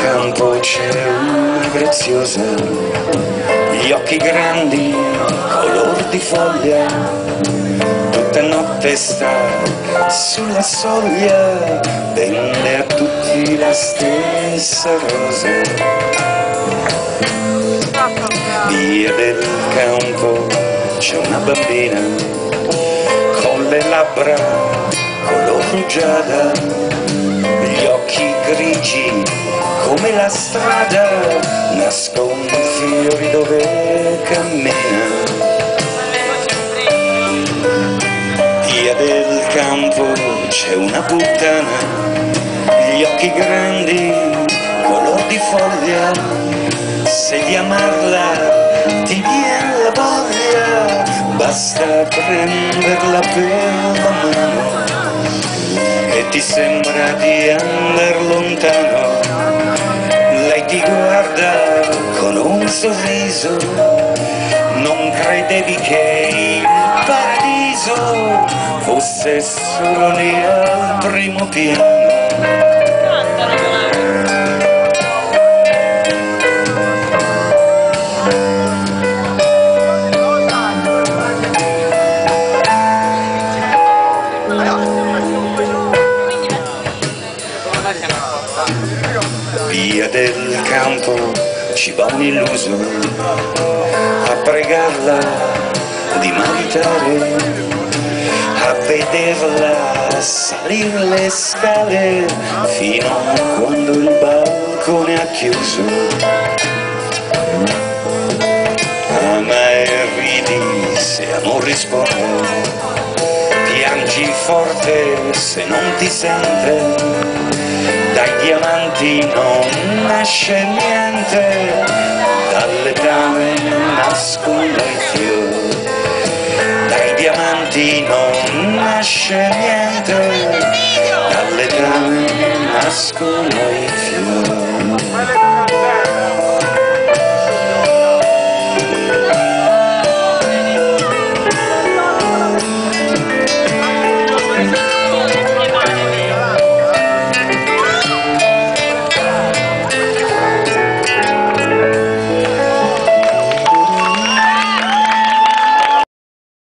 campo c'è una preziosa, gli occhi grandi, color di foglia, tutta notte sta sulla soglia, vende a tutti la stessa rosa. Via del campo c'è una bambina con le labbra color rugiada, gli occhi grigi come la strada, nasconde fiori dove cammina. Via del campo c'è una puttana, gli occhi grandi color di foglia, se di amarla ti viene la voglia, basta prenderla per la mano e ti sembra di andar lontano. Lei ti guarda con un sorriso, non credevi che il paradiso fosse solo lì al primo piano. Via del campo ci va un illuso a pregarla di maritare, a vederla salire le scale fino a quando il balcone ha chiuso. Ama e ridi se amor risponde, piangi forte se non ti sente. Dai diamanti non nasce niente, dalle tane nascono i fiori. Dai diamanti non nasce niente, dalle tane nascono i fiori.